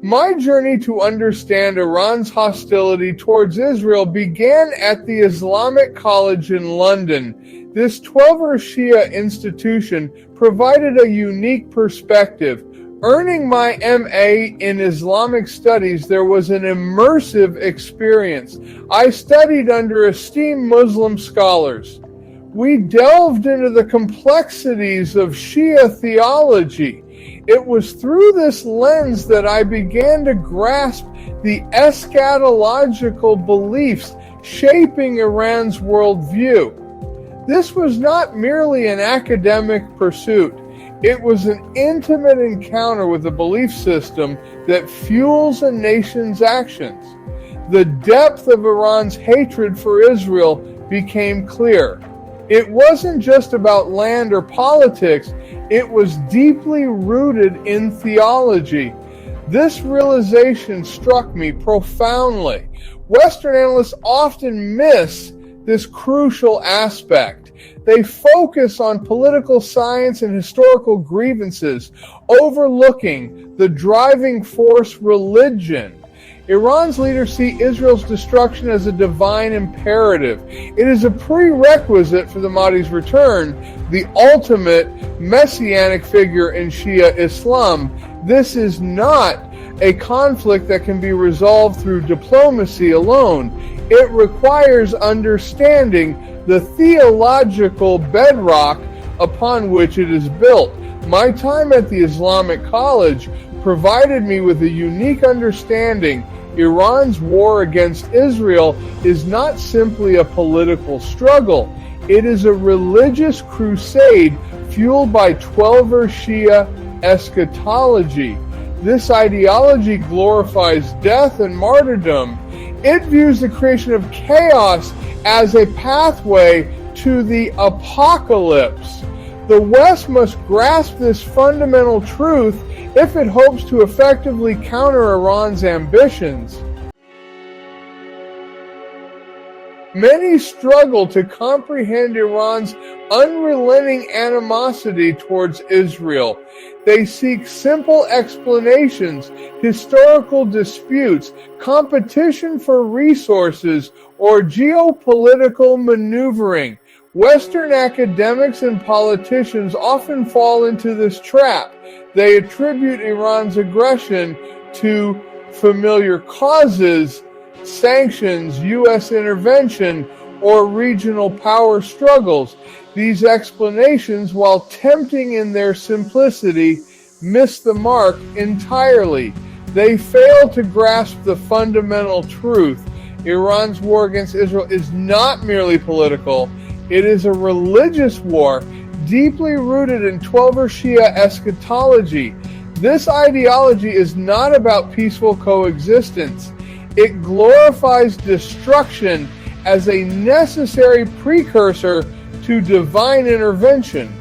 My journey to understand Iran's hostility towards Israel began at the Islamic College in London. This Twelver Shia institution provided a unique perspective. Earning my MA in Islamic Studies, there was an immersive experience. I studied under esteemed Muslim scholars. We delved into the complexities of Shia theology. It was through this lens that I began to grasp the eschatological beliefs shaping Iran's worldview. This was not merely an academic pursuit. It was an intimate encounter with a belief system that fuels a nation's actions. The depth of Iran's hatred for Israel became clear. It wasn't just about land or politics, it was deeply rooted in theology. This realization struck me profoundly. Western analysts often miss this crucial aspect. They focus on political science and historical grievances, overlooking the driving force religion. Iran's leaders see Israel's destruction as a divine imperative. It is a prerequisite for the Mahdi's return, the ultimate messianic figure in Shia Islam. This is not a conflict that can be resolved through diplomacy alone. It requires understanding the theological bedrock upon which it is built. My time at the Islamic College provided me with a unique understanding. Iran's war against Israel is not simply a political struggle. It is a religious crusade fueled by Twelver Shia eschatology. This ideology glorifies death and martyrdom. It views the creation of chaos as a pathway to the apocalypse. The West must grasp this fundamental truth if it hopes to effectively counter Iran's ambitions. Many struggle to comprehend Iran's unrelenting animosity towards Israel. They seek simple explanations, historical disputes, competition for resources, or geopolitical maneuvering. Western academics and politicians often fall into this trap. They attribute Iran's aggression to familiar causes, sanctions, U.S. intervention, or regional power struggles. These explanations, while tempting in their simplicity, miss the mark entirely. They fail to grasp the fundamental truth. Iran's war against Israel is not merely political. It is a religious war deeply rooted in Twelver Shia eschatology. This ideology is not about peaceful coexistence. It glorifies destruction as a necessary precursor to divine intervention.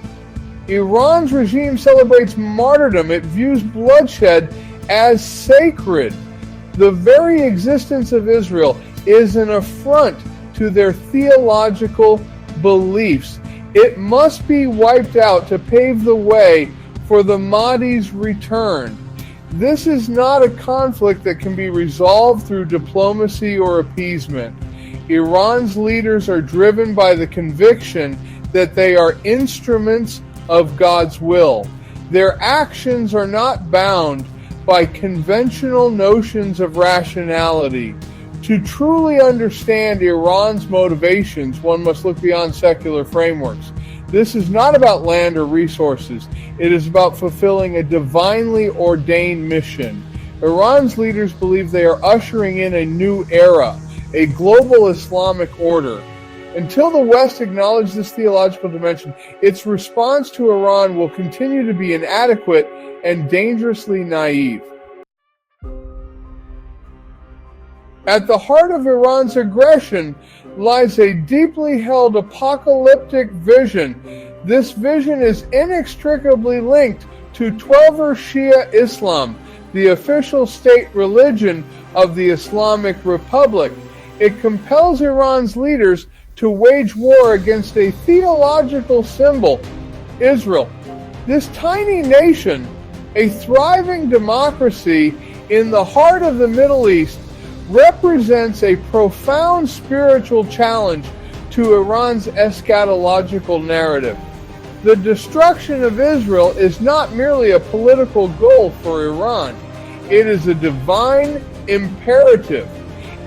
Iran's regime celebrates martyrdom. It views bloodshed as sacred. The very existence of Israel is an affront to their theological beliefs. It must be wiped out to pave the way for the Mahdi's return. This is not a conflict that can be resolved through diplomacy or appeasement. Iran's leaders are driven by the conviction that they are instruments of God's will. Their actions are not bound by conventional notions of rationality. To truly understand Iran's motivations, one must look beyond secular frameworks. This is not about land or resources. It is about fulfilling a divinely ordained mission. Iran's leaders believe they are ushering in a new era, a global Islamic order. Until the West acknowledges this theological dimension, its response to Iran will continue to be inadequate and dangerously naive. At the heart of Iran's aggression lies a deeply held apocalyptic vision. This vision is inextricably linked to Twelver Shia Islam, the official state religion of the Islamic Republic. It compels Iran's leaders to wage war against a theological symbol, Israel. This tiny nation, a thriving democracy, in the heart of the Middle East, represents a profound spiritual challenge to Iran's eschatological narrative. The destruction of Israel is not merely a political goal for Iran. It is a divine imperative.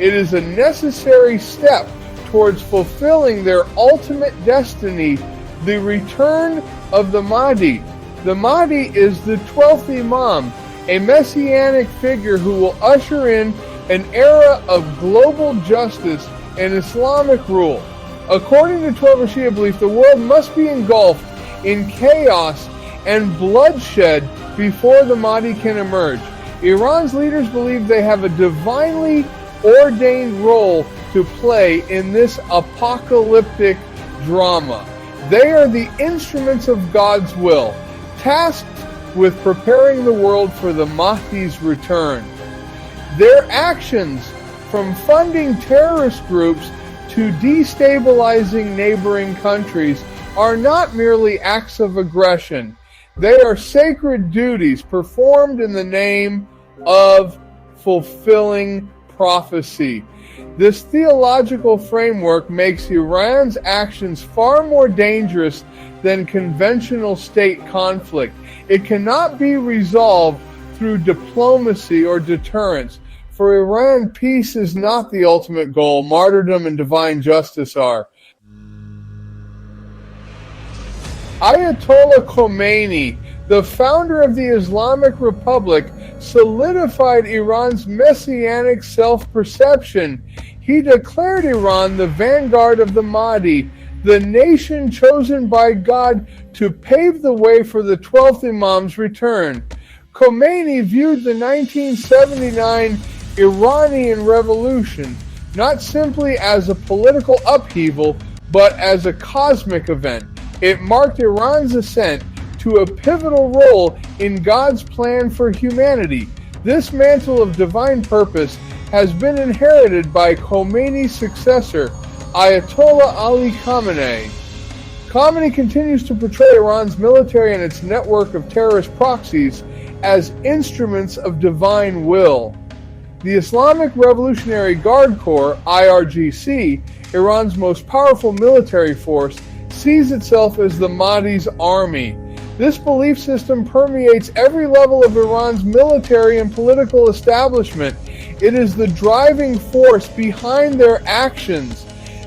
It is a necessary step towards fulfilling their ultimate destiny, the return of the Mahdi. The Mahdi is the 12th Imam, a messianic figure who will usher in an era of global justice and Islamic rule. According to Twelver Shia belief, the world must be engulfed in chaos and bloodshed before the Mahdi can emerge. Iran's leaders believe they have a divinely ordained role to play in this apocalyptic drama. They are the instruments of God's will, tasked with preparing the world for the Mahdi's return. Their actions, from funding terrorist groups to destabilizing neighboring countries, are not merely acts of aggression. They are sacred duties performed in the name of fulfilling prophecy. This theological framework makes Iran's actions far more dangerous than conventional state conflict. It cannot be resolved through diplomacy or deterrence. For Iran, peace is not the ultimate goal. Martyrdom and divine justice are. Ayatollah Khomeini, the founder of the Islamic Republic, solidified Iran's messianic self-perception. He declared Iran the vanguard of the Mahdi, the nation chosen by God to pave the way for the 12th Imam's return. Khomeini viewed the 1979 Iranian Revolution not simply as a political upheaval, but as a cosmic event. It marked Iran's ascent to a pivotal role in God's plan for humanity. This mantle of divine purpose has been inherited by Khomeini's successor, Ayatollah Ali Khamenei. Khamenei continues to portray Iran's military and its network of terrorist proxies as instruments of divine will. The Islamic Revolutionary Guard Corps, IRGC, Iran's most powerful military force, sees itself as the Mahdi's army. This belief system permeates every level of Iran's military and political establishment. It is the driving force behind their actions.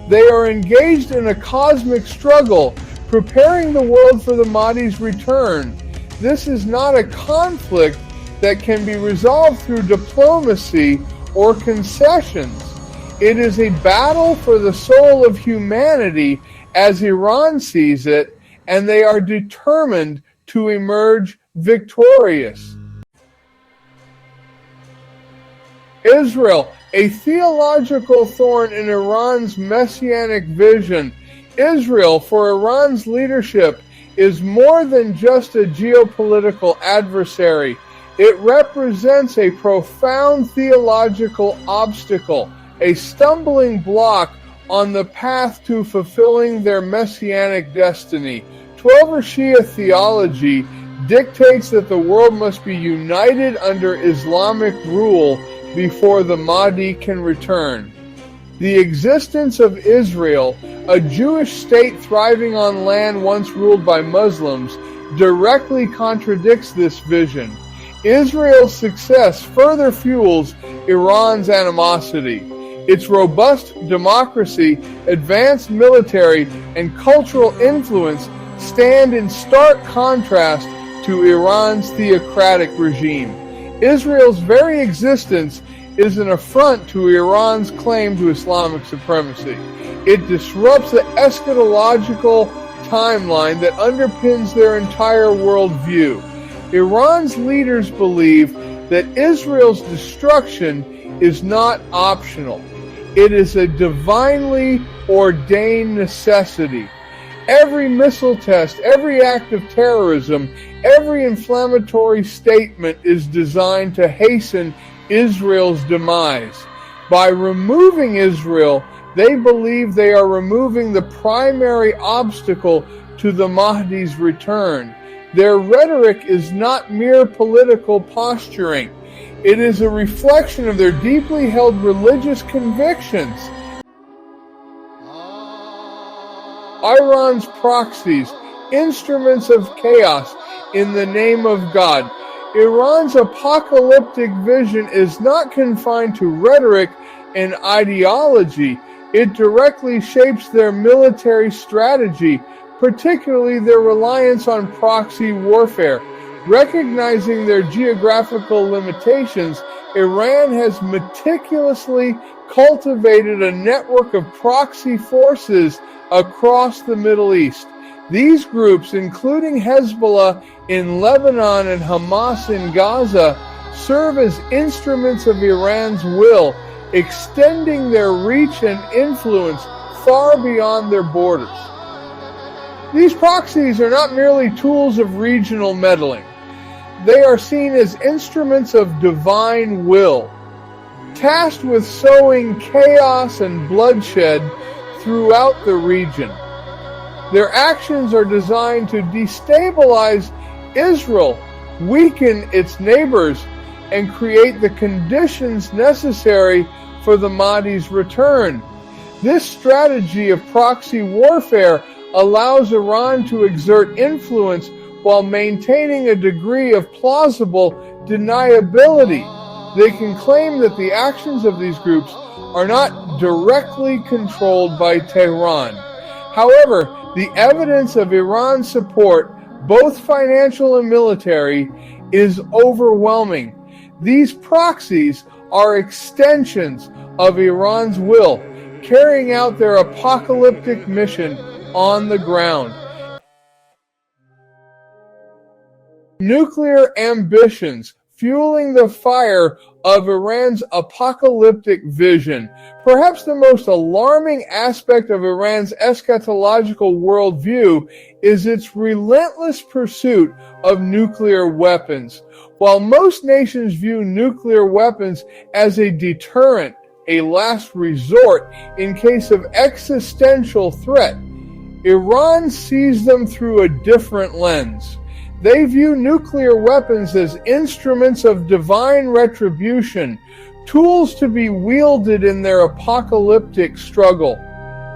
They are engaged in a cosmic struggle, preparing the world for the Mahdi's return. This is not a conflict that can be resolved through diplomacy or concessions. It is a battle for the soul of humanity as Iran sees it, and they are determined to emerge victorious. Israel, a theological thorn in Iran's messianic vision. Israel, for Iran's leadership, is more than just a geopolitical adversary. It represents a profound theological obstacle, a stumbling block on the path to fulfilling their messianic destiny. Twelver Shia theology dictates that the world must be united under Islamic rule before the Mahdi can return. The existence of Israel, a Jewish state thriving on land once ruled by Muslims, directly contradicts this vision. Israel's success further fuels Iran's animosity. Its robust democracy, advanced military, and cultural influence stand in stark contrast to Iran's theocratic regime. Israel's very existence is an affront to Iran's claim to Islamic supremacy. It disrupts the eschatological timeline that underpins their entire worldview. Iran's leaders believe that Israel's destruction is not optional. It is a divinely ordained necessity. Every missile test, every act of terrorism, every inflammatory statement is designed to hasten Israel's demise. By removing Israel, they believe they are removing the primary obstacle to the Mahdi's return. Their rhetoric is not mere political posturing. It is a reflection of their deeply held religious convictions. Iran's proxies, instruments of chaos in the name of God. Iran's apocalyptic vision is not confined to rhetoric and ideology. It directly shapes their military strategy, particularly their reliance on proxy warfare. Recognizing their geographical limitations, Iran has meticulously cultivated a network of proxy forces across the Middle East. These groups, including Hezbollah in Lebanon and Hamas in Gaza, serve as instruments of Iran's will, extending their reach and influence far beyond their borders. These proxies are not merely tools of regional meddling. They are seen as instruments of divine will, tasked with sowing chaos and bloodshed throughout the region. Their actions are designed to destabilize Israel, weaken its neighbors, and create the conditions necessary for the Mahdi's return. This strategy of proxy warfare allows Iran to exert influence while maintaining a degree of plausible deniability. They can claim that the actions of these groups are not directly controlled by Tehran. However, the evidence of Iran's support, both financial and military, is overwhelming. These proxies are extensions of Iran's will, carrying out their apocalyptic mission on the ground. Nuclear ambitions fueling the fire of Iran's apocalyptic vision. Perhaps the most alarming aspect of Iran's eschatological worldview is its relentless pursuit of nuclear weapons. While most nations view nuclear weapons as a deterrent, a last resort in case of existential threat, Iran sees them through a different lens. They view nuclear weapons as instruments of divine retribution, tools to be wielded in their apocalyptic struggle.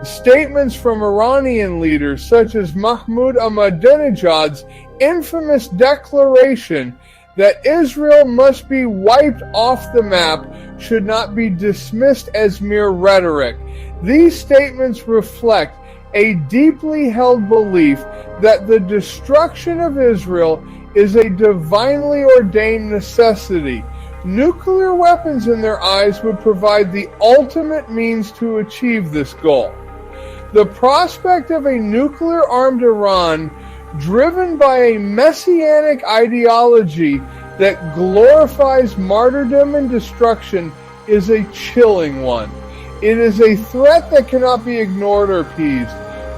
Statements from Iranian leaders such as Mahmoud Ahmadinejad's infamous declaration that Israel must be wiped off the map should not be dismissed as mere rhetoric. These statements reflect a deeply held belief that the destruction of Israel is a divinely ordained necessity. Nuclear weapons in their eyes would provide the ultimate means to achieve this goal. The prospect of a nuclear-armed Iran, driven by a messianic ideology that glorifies martyrdom and destruction, is a chilling one. It is a threat that cannot be ignored or appeased.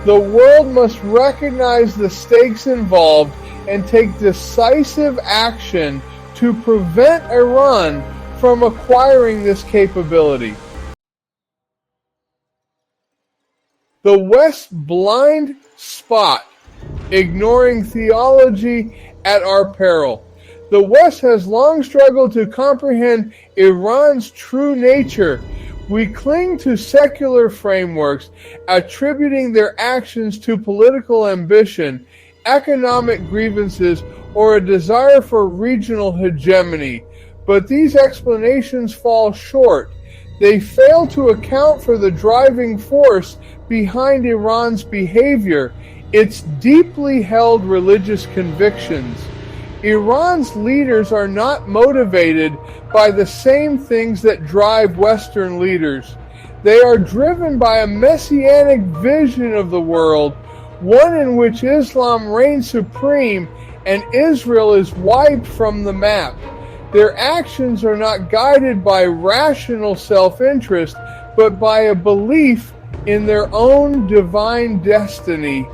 The world must recognize the stakes involved and take decisive action to prevent Iran from acquiring this capability. The West's blind spot, ignoring theology at our peril. The West has long struggled to comprehend Iran's true nature. We cling to secular frameworks, attributing their actions to political ambition, economic grievances, or a desire for regional hegemony. But these explanations fall short. They fail to account for the driving force behind Iran's behavior, its deeply held religious convictions. Iran's leaders are not motivated by the same things that drive Western leaders. They are driven by a messianic vision of the world, one in which Islam reigns supreme and Israel is wiped from the map. Their actions are not guided by rational self-interest, but by a belief in their own divine destiny.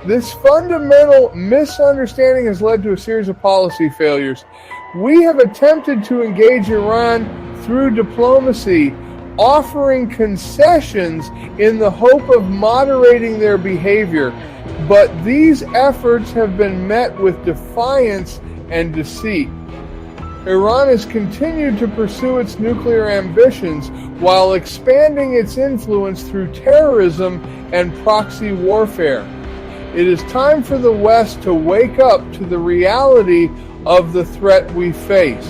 This fundamental misunderstanding has led to a series of policy failures. We have attempted to engage Iran through diplomacy, offering concessions in the hope of moderating their behavior, but these efforts have been met with defiance and deceit. Iran has continued to pursue its nuclear ambitions while expanding its influence through terrorism and proxy warfare. It is time for the West to wake up to the reality of the threat we face.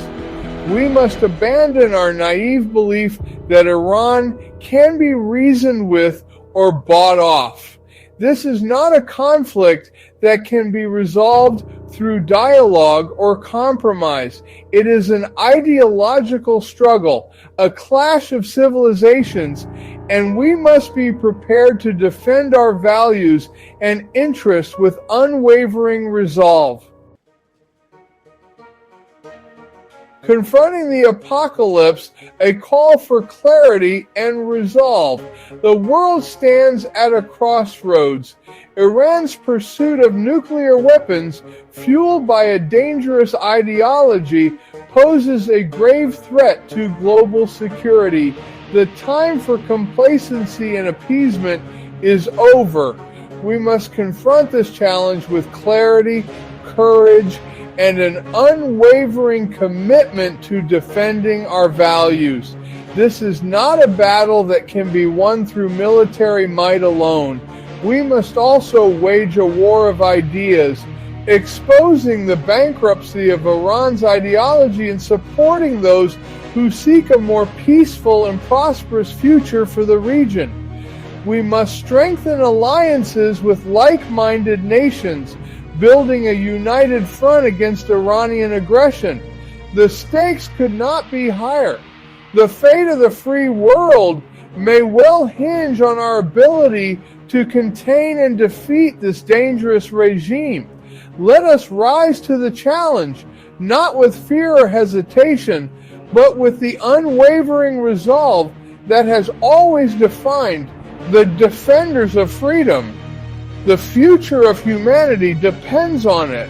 We must abandon our naive belief that Iran can be reasoned with or bought off. This is not a conflict that can be resolved through dialogue or compromise. It is an ideological struggle, a clash of civilizations, and we must be prepared to defend our values and interests with unwavering resolve. Confronting the apocalypse, a call for clarity and resolve. The world stands at a crossroads. Iran's pursuit of nuclear weapons, fueled by a dangerous ideology, poses a grave threat to global security. The time for complacency and appeasement is over. We must confront this challenge with clarity, courage, and an unwavering commitment to defending our values. This is not a battle that can be won through military might alone. We must also wage a war of ideas, exposing the bankruptcy of Iran's ideology and supporting those who seek a more peaceful and prosperous future for the region. We must strengthen alliances with like-minded nations, building a united front against Iranian aggression. The stakes could not be higher. The fate of the free world may well hinge on our ability to contain and defeat this dangerous regime. Let us rise to the challenge, not with fear or hesitation, but with the unwavering resolve that has always defined the defenders of freedom. The future of humanity depends on it.